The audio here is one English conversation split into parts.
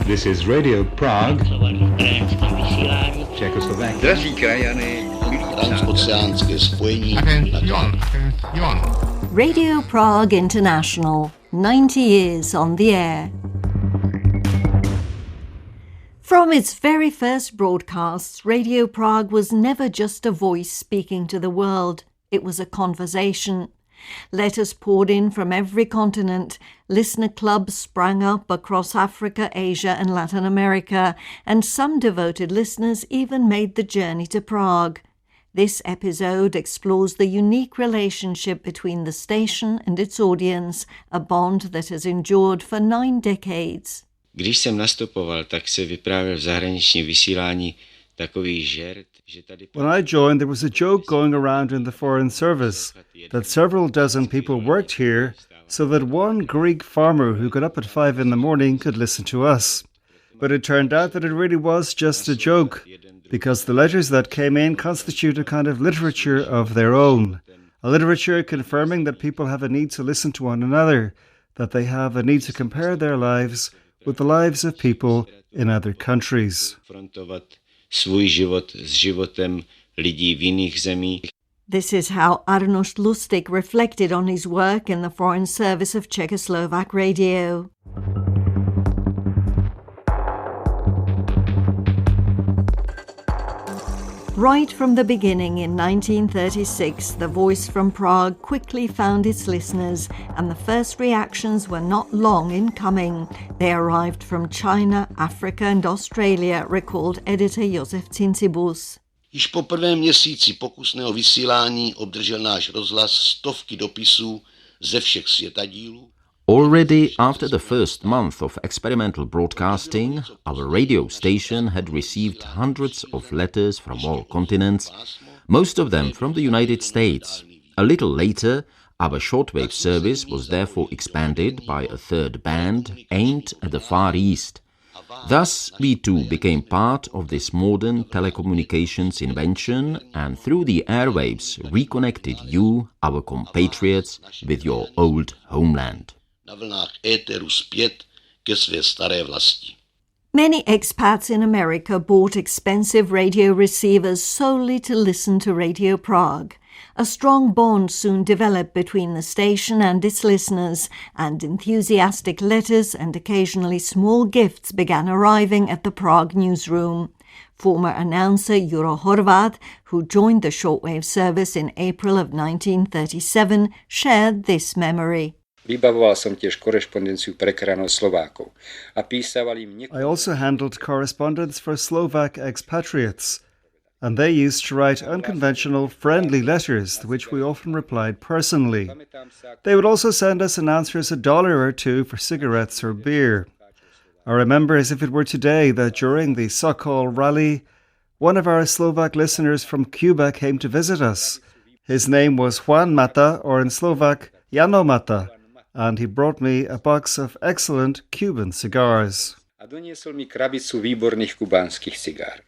This is Radio Prague, Czechoslovak. Drazí krajany, transoceánské spojení. Radio Prague International, 90 years on the air. From its very first broadcasts, Radio Prague was never just a voice speaking to the world. It was a conversation. Letters poured in from every continent. Listener clubs sprang up across Africa, Asia and Latin America, and some devoted listeners even made the journey to Prague. This episode explores the unique relationship between the station and its audience, a bond that has endured for 9 decades. Když jsem nastupoval, tak se vyprávěl v zahraničním vysílání takový žert, že tady... When I joined, there was a joke going around in the foreign service that several dozen people worked here so that one Greek farmer who got up at 5 in the morning could listen to us. But it turned out that it really was just a joke, because the letters that came in constitute a kind of literature of their own, a literature confirming that people have a need to listen to one another, that they have a need to compare their lives with the lives of people in other countries. Svůj život s životem lidí v jiných zemích. This is how Arnošt Lustig reflected on his work in the Foreign Service of Czechoslovak Radio. Right from the beginning in 1936, the voice from Prague quickly found its listeners, and the first reactions were not long in coming. They arrived from China, Africa and Australia, recalled editor Josef Cincibus. Již po prvém měsíci pokusného vysílání obdržel náš rozhlas stovky dopisů ze všech světadílů. Already after the first month of experimental broadcasting, our radio station had received hundreds of letters from all continents, most of them from the United States. A little later, our shortwave service was therefore expanded by a third band aimed at the Far East. Thus, we too became part of this modern telecommunications invention and through the airwaves reconnected you, our compatriots, with your old homeland. Na vlnách éteru zpět ke své staré vlasti. Many expats in America bought expensive radio receivers solely to listen to Radio Prague. A strong bond soon developed between the station and its listeners, and enthusiastic letters and occasionally small gifts began arriving at the Prague newsroom. Former announcer Juro Horvat, who joined the shortwave service in April of 1937, shared this memory. Vybavoval som tiež korešpondenciu pre krajinov Slovákov a písaval im I also handled correspondence for Slovak expatriates, and they used to write unconventional, friendly letters, to which we often replied personally. They would also send us an answer as $1 or $2 for cigarettes or beer. I remember as if it were today that during the Sokol rally, one of our Slovak listeners from Cuba came to visit us. His name was Juan Mata, or in Slovak, Jano Mata, and he brought me a box of excellent Cuban cigars. A doniesol mi krabicu výborných kubánskych cigár.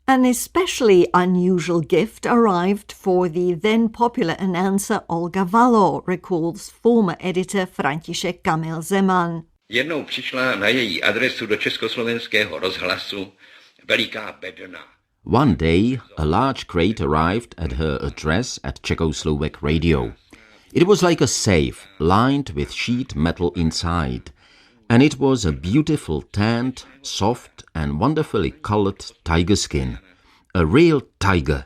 An especially unusual gift arrived for the then popular announcer Olga Valo, recalls former editor František Kamil Zeman. Jednou přišla na její adresu do Československého rozhlasu veliká bedna. One day, a large crate arrived at her address at Czechoslovak Radio. It was like a safe, lined with sheet metal inside, and it was a beautiful tanned, soft and wonderfully colored tiger skin. A real tiger,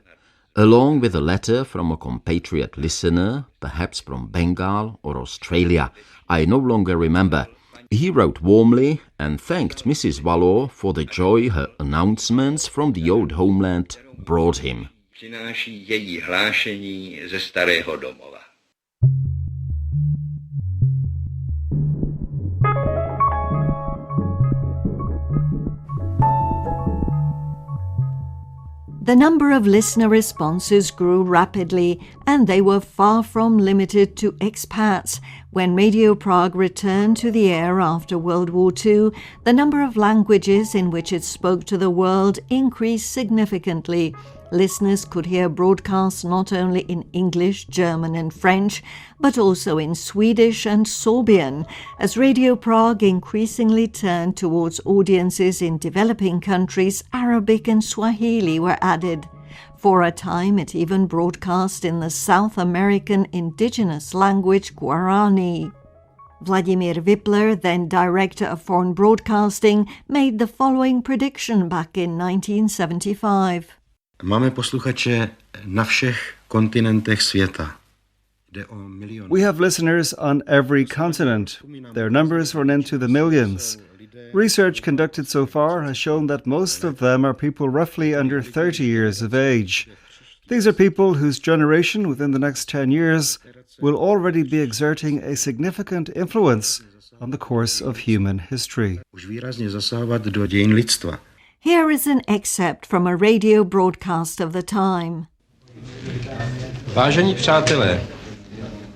along with a letter from a compatriot listener, perhaps from Bengal or Australia. I no longer remember. He wrote warmly and thanked Mrs. Valo for the joy her announcements from the old homeland brought him. Přináší její hlášení ze starého domova. The number of listener responses grew rapidly, and they were far from limited to expats. When Radio Prague returned to the air after World War II, the number of languages in which it spoke to the world increased significantly. Listeners could hear broadcasts not only in English, German and French, but also in Swedish and Sorbian, as Radio Prague increasingly turned towards audiences in developing countries. Arabic and Swahili were added. For a time, it even broadcast in the South American indigenous language Guarani. Vladimir Wipler, then Director of Foreign Broadcasting, made the following prediction back in 1975. Máme posluchače na všech kontinentech světa. We have listeners on every continent. Their numbers run into the millions. Research conducted so far has shown that most of them are people roughly under 30 years of age. These are people whose generation within the next 10 years will already be exerting a significant influence on the course of human history. Už výrazně zasahovat do dějin lidstva. Here is an excerpt from a radio broadcast of the time. Vážení přátelé,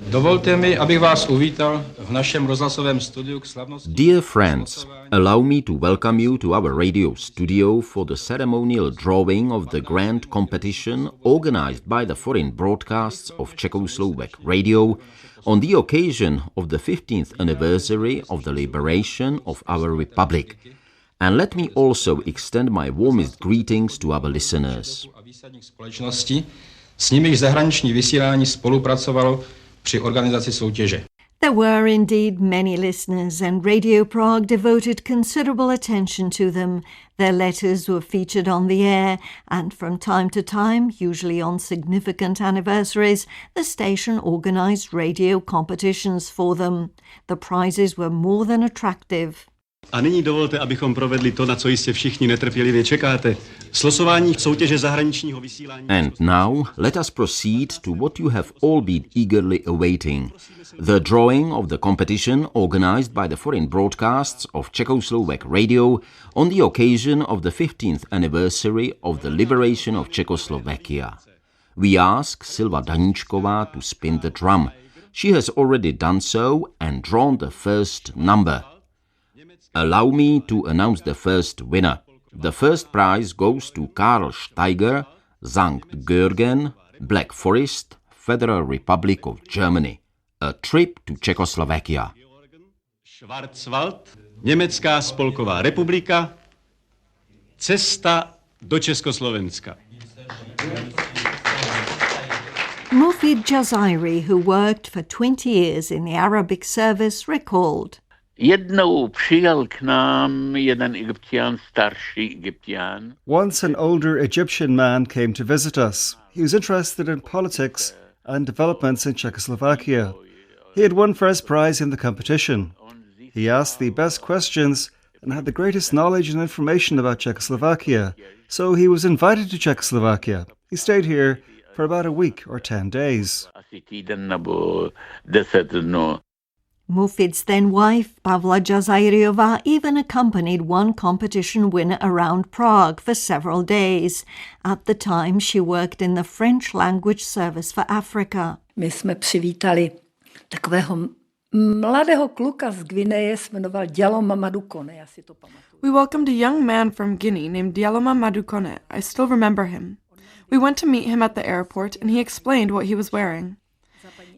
dovolte mi, abych vás uvítal v našem rozhlasovém studiu k slavnosti. Dear friends, allow me to welcome you to our radio studio for the ceremonial drawing of the grand competition organized by the Foreign Broadcasts of Czechoslovak Radio on the occasion of the 15th anniversary of the liberation of our republic. And let me also extend my warmest greetings to our listeners. S nimiž zahraniční vysílání spolupracovalo při organizaci soutěže. There were indeed many listeners, and Radio Prague devoted considerable attention to them. Their letters were featured on the air, and from time to time, usually on significant anniversaries, the station organised radio competitions for them. The prizes were more than attractive. A nyní dovolte, abychom provedli to, na co jistě všichni netrpělivě čekáte. Slosování soutěže zahraničního vysílání. And now, let us proceed to what you have all been eagerly awaiting. The drawing of the competition organized by the Foreign Broadcasts of Czechoslovak Radio on the occasion of the 15th anniversary of the liberation of Czechoslovakia. We ask Silva Daníčková to spin the drum. She has already done so and drawn the first number. Allow me to announce the first winner. The first prize goes to Karl Steiger, Sankt Georgen, Black Forest, Federal Republic of Germany. A trip to Czechoslovakia. Schwarzwald, Německá spolková republika, cesta do Československa. Mufid Jazairi, who worked for 20 years in the Arabic service, recalled. Jednou přijel k nám jeden Egyptian, starší Egyptian. Once an older Egyptian man came to visit us. He was interested in politics and developments in Czechoslovakia. He had won first prize in the competition. He asked the best questions and had the greatest knowledge and information about Czechoslovakia, so he was invited to Czechoslovakia. He stayed here for about a week or 10 days. Mufid's then wife, Pavla Jazairiová, even accompanied one competition winner around Prague for several days. At the time, she worked in the French language service for Africa. My jsme přivítali takového mladého kluka z Gvineje, se jmenoval Dialoma Madukone, já si to pamatuju. We welcomed a young man from Guinea named Dialoma Madukone. I still remember him. We went to meet him at the airport and he explained what he was wearing.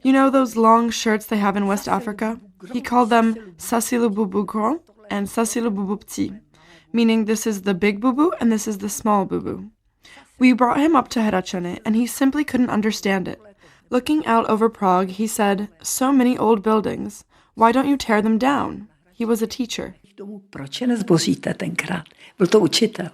You know those long shirts they have in West Africa? He called them Sasilu Bubu Grand and Sasilu Bubu Petit, meaning this is the big bubu and this is the small bubu. We brought him up to Hradčany and he simply couldn't understand it. Looking out over Prague, he said, "So many old buildings. Why don't you tear them down?" He was a teacher. Proč je nezboříte tenkrát? Byl to učitel.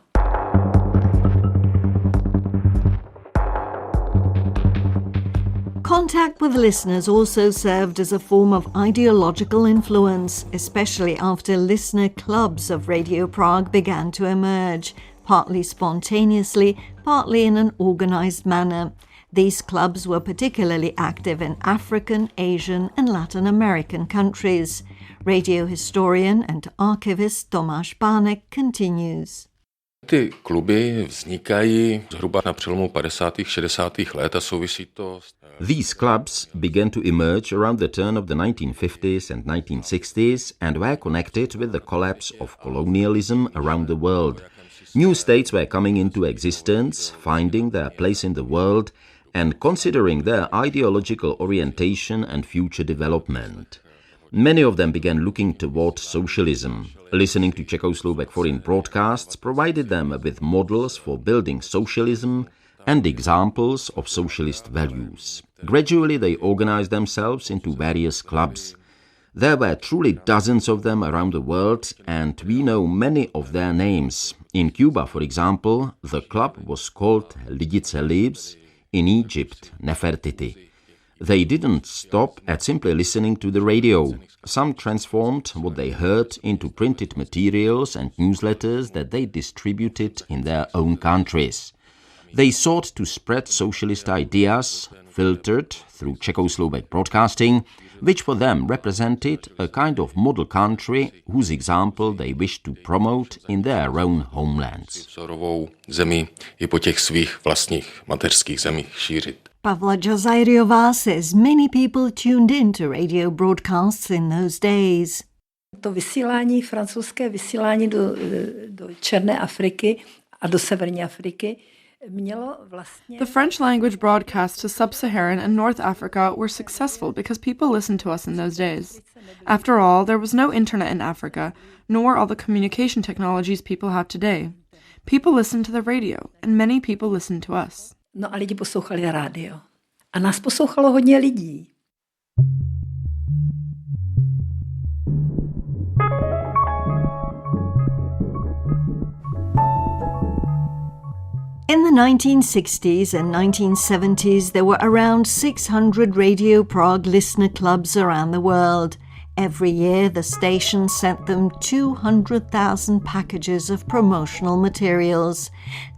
Contact with listeners also served as a form of ideological influence, especially after listener clubs of Radio Prague began to emerge, partly spontaneously, partly in an organized manner. These clubs were particularly active in African, Asian and Latin American countries. Radio historian and archivist Tomáš Pánek continues. Ty kluby vznikají zhruba na přelomu 50. 60. let a souvisí to. These clubs began to emerge around the turn of the 1950s and 1960s and were connected with the collapse of colonialism around the world. New states were coming into existence, finding their place in the world and considering their ideological orientation and future development. Many of them began looking toward socialism. Listening to Czechoslovak foreign broadcasts provided them with models for building socialism and examples of socialist values. Gradually they organized themselves into various clubs. There were truly dozens of them around the world, and we know many of their names. In Cuba, for example, the club was called Lidice Lives, in Egypt, Nefertiti. They didn't stop at simply listening to the radio. Some transformed what they heard into printed materials and newsletters that they distributed in their own countries. They sought to spread socialist ideas, filtered through Czechoslovak broadcasting, which for them represented a kind of model country whose example they wished to promote in their own homelands. Pavla Jazajriová says many people tuned in to radio broadcasts in those days. To vysílání, francouzské vysílání do Černé Afriky a do Severní Afriky mělo vlastně... The French language broadcasts to Sub-Saharan and North Africa were successful because people listened to us in those days. After all, there was no internet in Africa, nor all the communication technologies people have today. People listened to the radio, and many people listened to us. No a lidi poslouchali rádio. A nás poslouchalo hodně lidí. In the 1960s and 1970s, there were around 600 Radio Prague listener clubs around the world. Every year, the station sent them 200,000 packages of promotional materials.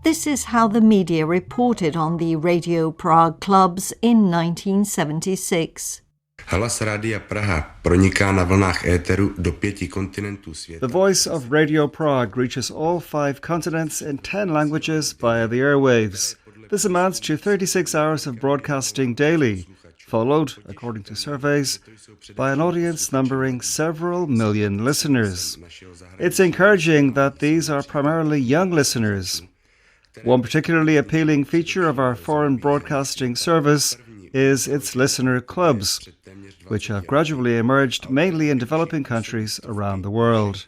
This is how the media reported on the Radio Prague clubs in 1976. Hlas Rádia Praha proniká na vlnách éteru do 5 kontinentů světa. The voice of Radio Prague reaches all 5 continents in 10 languages via the airwaves. This amounts to 36 hours of broadcasting daily, followed, according to surveys, by an audience numbering several million listeners. It's encouraging that these are primarily young listeners. One particularly appealing feature of our foreign broadcasting service is its listener clubs, which have gradually emerged mainly in developing countries around the world.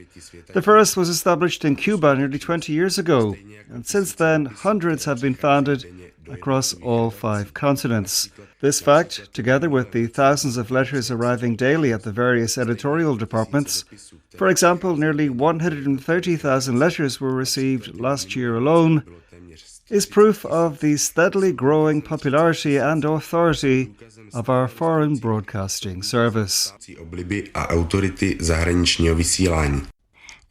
The first was established in Cuba nearly 20 years ago, and since then hundreds have been founded across all 5 continents. This fact, together with the thousands of letters arriving daily at the various editorial departments, for example, nearly 130,000 letters were received last year alone, is proof of the steadily growing popularity and authority of our foreign broadcasting service.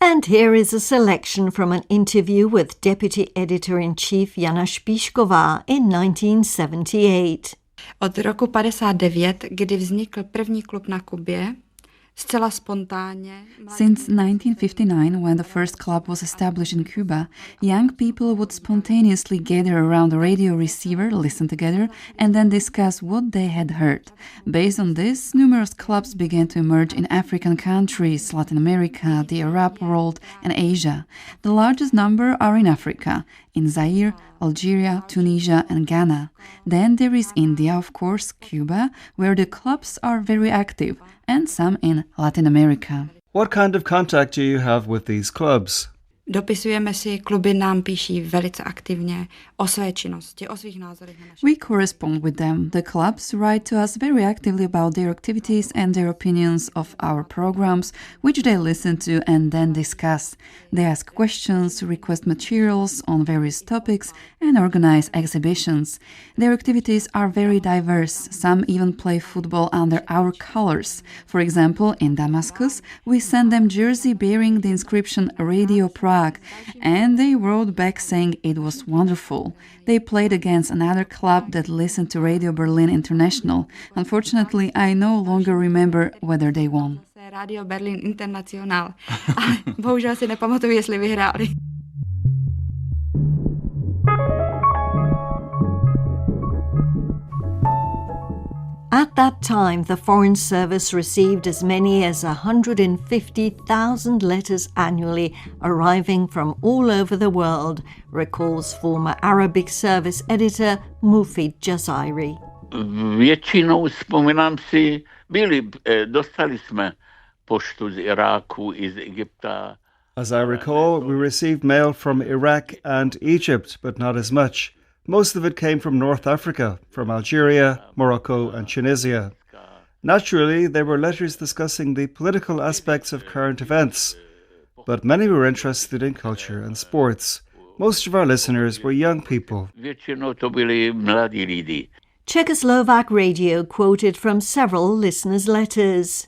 And here is a selection from an interview with Deputy Editor-in-Chief Jana Špíšková in 1978. Od roku 59, kdy vznikl první klub na Kubě, zcela spontánně. Since 1959, when the first club was established in Cuba, young people would spontaneously gather around a radio receiver, listen together, and then discuss what they had heard. Based on this, numerous clubs began to emerge in African countries, Latin America, the Arab world, and Asia. The largest number are in Africa, in Zaire, Algeria, Tunisia, and Ghana. Then there is India, of course, Cuba, where the clubs are very active, and some in Latin America. What kind of contact do you have with these clubs? Dopisujeme si, kluby nám píší velice aktivně o své činnosti, o svých názorech. We correspond with them. The clubs write to us very actively about their activities and their opinions of our programs, which they listen to and then discuss. They ask questions, request materials on various topics, and organize exhibitions. Their activities are very diverse. Some even play football under our colors. For example, in Damascus, we sent them jersey bearing the inscription Radio Prague, and they wrote back saying it was wonderful. They played against another club that listened to Radio Berlin International. Unfortunately, I no longer remember whether they won. Radio Berlin International. Ale bohužel si nepamatuju, jestli vyhráli. At that time, the Foreign Service received as many as 150,000 letters annually arriving from all over the world, recalls former Arabic service editor Mufid Jazairi. Většinou, vzpomínám si, dostali jsme poštu z Iráku i z Egypta. As I recall, we received mail from Iraq and Egypt, but not as much. Most of it came from North Africa, from Algeria, Morocco and Tunisia. Naturally, there were letters discussing the political aspects of current events, but many were interested in culture and sports. Most of our listeners were young people. Většinou to byli mladí lidi. Czechoslovak Radio quoted from several listeners' letters.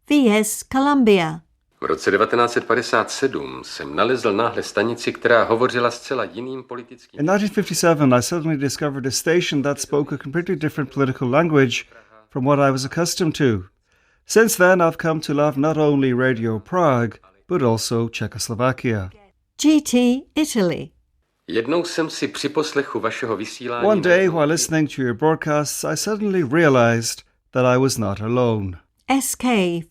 V.S. Columbia. V roce 1957 jsem nalezl náhle stanici, která hovořila zcela jiným politickým... In 1957, I suddenly discovered a station that spoke a completely different political language from what I was accustomed to. Since then, I've come to love not only Radio Prague, but also Czechoslovakia. GT, Italy. Jednou jsem si při poslechu vašeho vysílání... One day, while listening to your broadcasts, I suddenly realized that I was not alone. SK,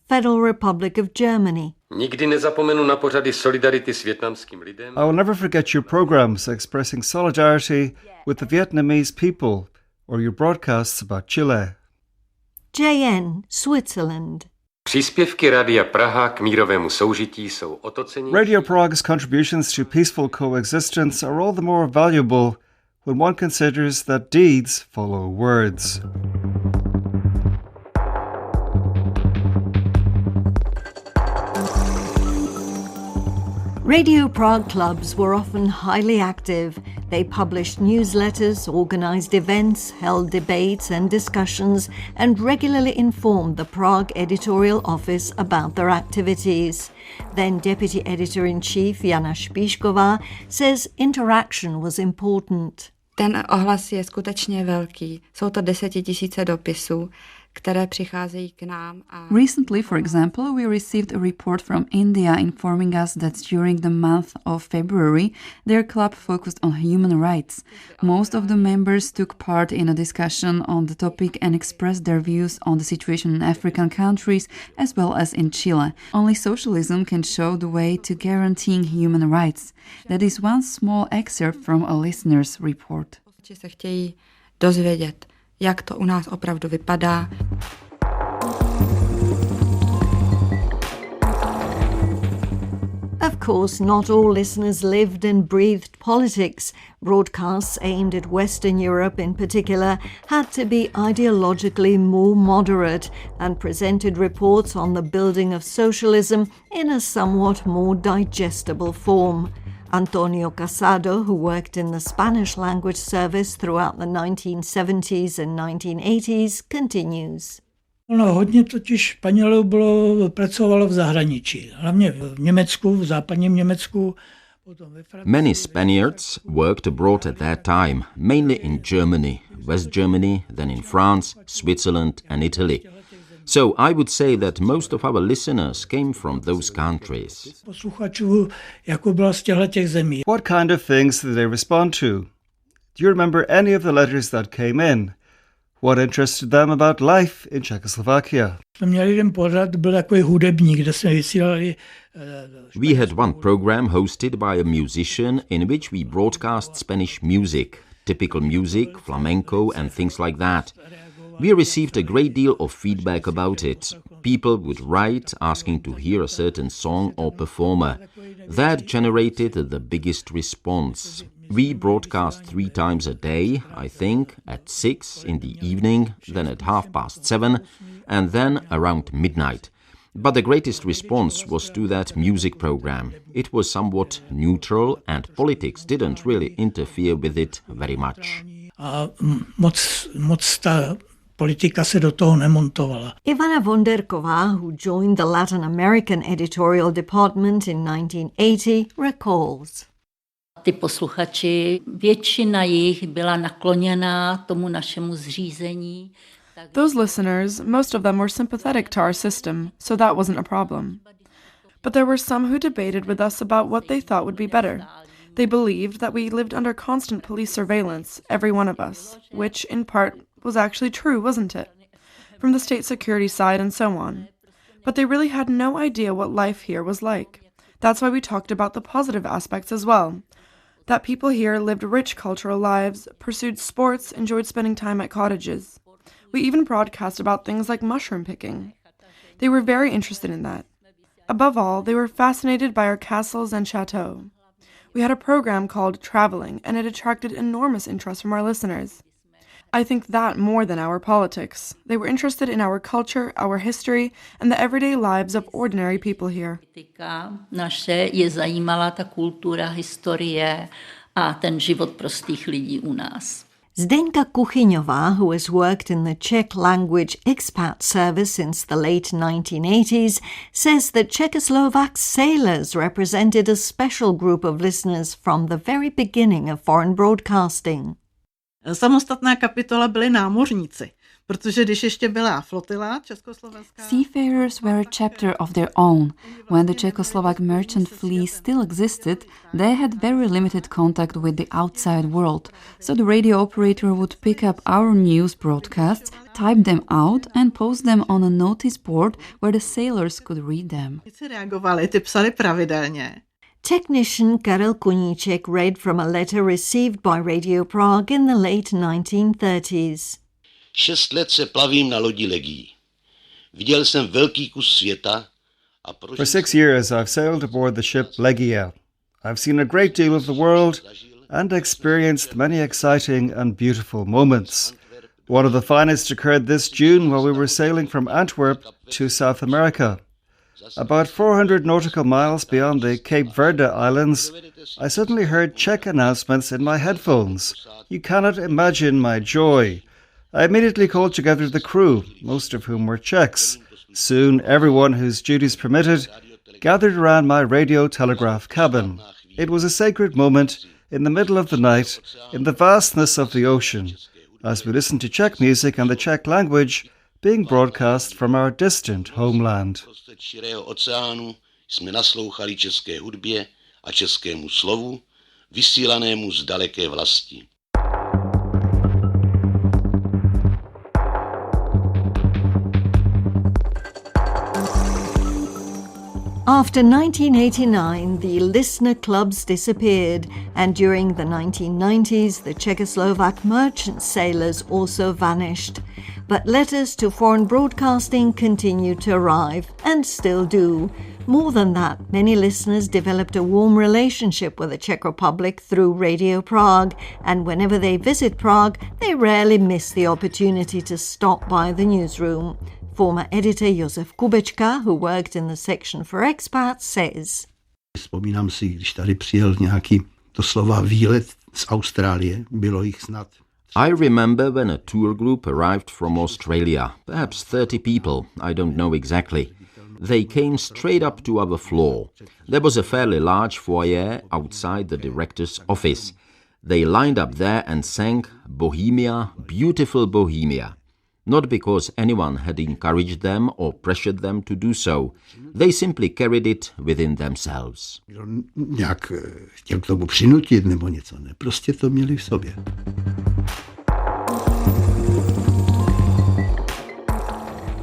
Federal Republic of Germany. Nikdy nezapomenu na pořady solidarity s vietnamským lidem. I will never forget your programs expressing solidarity with the Vietnamese people or your broadcasts about Chile. JN, Switzerland. Příspěvky Radia Praha k mírovému soužití jsou o to cennější. Radio Prague's contributions to peaceful coexistence are all the more valuable when one considers that deeds follow words. Radio Prague clubs were often highly active. They published newsletters, organised events, held debates and discussions, and regularly informed the Prague editorial office about their activities. Then Deputy Editor-in-Chief Jana Špíšková says interaction was important. Ten ohlas je skutečně velký. Jsou to 10 000 dopisů, které přicházejí k nám. Recently, for example, we received a report from India informing us that during the month of February, their club focused on human rights. Most of the members took part in a discussion on the topic and expressed their views on the situation in African countries as well as in Chile. Only socialism can show the way to guaranteeing human rights. That is one small excerpt from a listener's report. Se chtějí dozvědět, jak to u nás opravdu vypadá. Of course, not all listeners lived and breathed politics. Broadcasts aimed at Western Europe in particular had to be ideologically more moderate and presented reports on the building of socialism in a somewhat more digestible form. Antonio Casado, who worked in the Spanish language service throughout the 1970s and 1980s, continues. No, hodně totiž Španělů pracovalo v zahraničí, hlavně v Německu, v západním Německu. Many Spaniards worked abroad at that time, mainly in Germany, West Germany, then in France, Switzerland and Italy. So I would say that most of our listeners came from those countries. What kind of things did they respond to? Do you remember any of the letters that came in? What interested them about life in Czechoslovakia? We had one program hosted by a musician in which we broadcast Spanish music, typical music, flamenco and things like that. We received a great deal of feedback about it. People would write asking to hear a certain song or performer. That generated the biggest response. We broadcast 3 times a day, I think, at 6 in the evening, then at 7:30, and then around midnight. But the greatest response was to that music program. It was somewhat neutral and politics didn't really interfere with it very much. Politika se do toho nemontovala. Ivana Vonderková, who joined the Latin American editorial department in 1980, recalls. Ty posluchači, většina jich byla nakloněná tomu našemu zřízení. Those listeners, most of them were sympathetic to our system, so that wasn't a problem. But there were some who debated with us about what they thought would be better. They believed that we lived under constant police surveillance, every one of us, which, in part, was actually true, wasn't it? from the state security side and so on. But they really had no idea what life here was like. That's why we talked about the positive aspects as well. That people here lived rich cultural lives, pursued sports, enjoyed spending time at cottages. We even broadcast about things like mushroom picking. They were very interested in that. Above all, they were fascinated by our castles and chateaux. We had a program called Traveling, and it attracted enormous interest from our listeners. I think that more than our politics. They were interested in our culture, our history, and the everyday lives of ordinary people here. Naše je zajímala ta kultura, historie a ten život prostých lidí u nás. Zdenka Kuchyňová, who has worked in the Czech language expat service since the late 1980s, says that Czechoslovak sailors represented a special group of listeners from the very beginning of foreign broadcasting. Samostatná kapitola byli námořníci, protože když ještě byla flotila československá... Seafarers were a chapter of their own. When the Czechoslovak merchant fleet still existed, they had very limited contact with the outside world, so the radio operator would pick up our news broadcasts, type them out and post them on a notice board where the sailors could read them. Reagovali, ty psali pravidelně. Technician Karel Koníček read from a letter received by Radio Prague in the late 1930s. 6 let se plavím na lodi Legii. Viděl jsem velký kus světa a For 6 years I've sailed aboard the ship Legia. I've seen a great deal of the world and experienced many exciting and beautiful moments. One of the finest occurred this June while we were sailing from Antwerp to South America. About 400 nautical miles beyond the Cape Verde Islands, I suddenly heard Czech announcements in my headphones. You cannot imagine my joy. I immediately called together the crew, most of whom were Czechs. Soon everyone whose duties permitted gathered around my radio telegraph cabin. It was a sacred moment in the middle of the night, in the vastness of the ocean, as we listened to Czech music and the Czech language being broadcast from our distant homeland. širého oceánu jsme naslouchali české hudbě a českému slovu, vysílanému z daleké vlasti. After 1989, the listener clubs disappeared, and during the 1990s, the Czechoslovak merchant sailors also vanished. But letters to foreign broadcasting continued to arrive, and still do. More than that, many listeners developed a warm relationship with the Czech Republic through Radio Prague, and whenever they visit Prague, they rarely miss the opportunity to stop by the newsroom. Former editor Josef Kubečka, who worked in the section for expats, says, Vzpomínám si, když tady přijel nějaký doslova výlet z Austrálie, bylo jich snad. I remember when a tour group arrived from Australia, perhaps 30 people, I don't know exactly. They came straight up to our floor. There was a fairly large foyer outside the director's office. They lined up there and sang Bohemia, beautiful Bohemia. Not because anyone had encouraged them or pressured them to do so. They simply carried it within themselves. Nějak chtěl k tomu přinutit nebo něco, ne? Prostě to měli v sobě.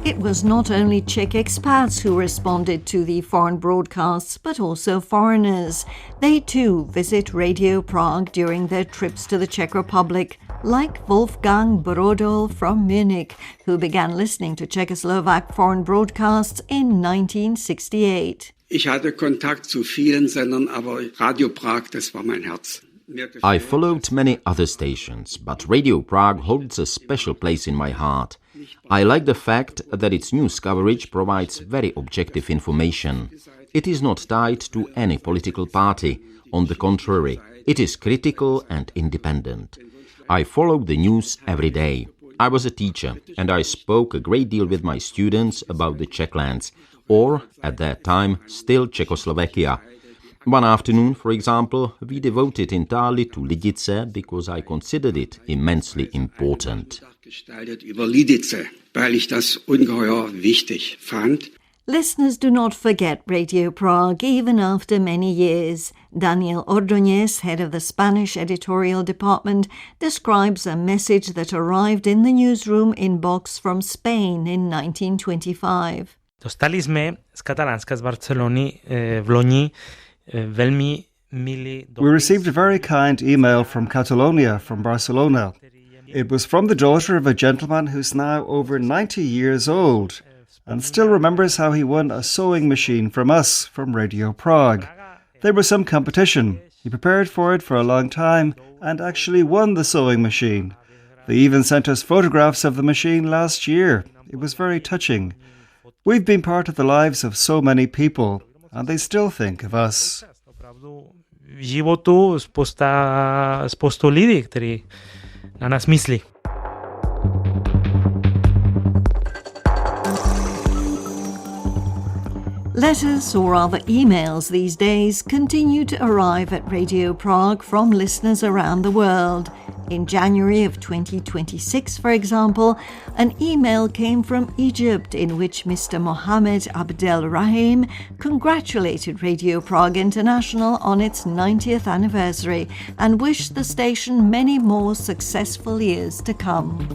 It was not only Czech expats who responded to the foreign broadcasts, but also foreigners. They too visit Radio Prague during their trips to the Czech Republic, like Wolfgang Brodol from Munich, who began listening to Czechoslovak foreign broadcasts in 1968. Ich hatte Kontakt zu vielen Sendern, aber Radio Prague, das war mein Herz. I followed many other stations, but Radio Prague holds a special place in my heart. I like the fact that its news coverage provides very objective information. It is not tied to any political party. On the contrary, it is critical and independent. I follow the news every day. I was a teacher, and I spoke a great deal with my students about the Czech lands, or, at that time, still Czechoslovakia. One afternoon, for example, we devoted entirely to Lidice because I considered it immensely important. Gestaltet über Lidice, weil ich das ungeheuer wichtig fand. Listeners do not forget Radio Prague even after many years. Daniel Ordóñez, head of the Spanish editorial department, describes a message that arrived in the newsroom inbox from Spain in 1925. Dostali jsme z Katalánska z Barcelony v loni velmi milý dopis. We received a very kind email from Catalonia, from Barcelona. It was from the daughter of a gentleman who's now over 90 years old and still remembers how he won a sewing machine from us, from Radio Prague. There was some competition. He prepared for it for a long time and actually won the sewing machine. They even sent us photographs of the machine last year. It was very touching. We've been part of the lives of so many people, and they still think of us. V životu spoustu lidí, kteří na nás myslí. Letters, or rather emails these days, continue to arrive at Radio Prague from listeners around the world. In January of 2026, for example, an email came from Egypt in which Mr. Mohammed Abdel Rahim congratulated Radio Prague International on its 90th anniversary and wished the station many more successful years to come.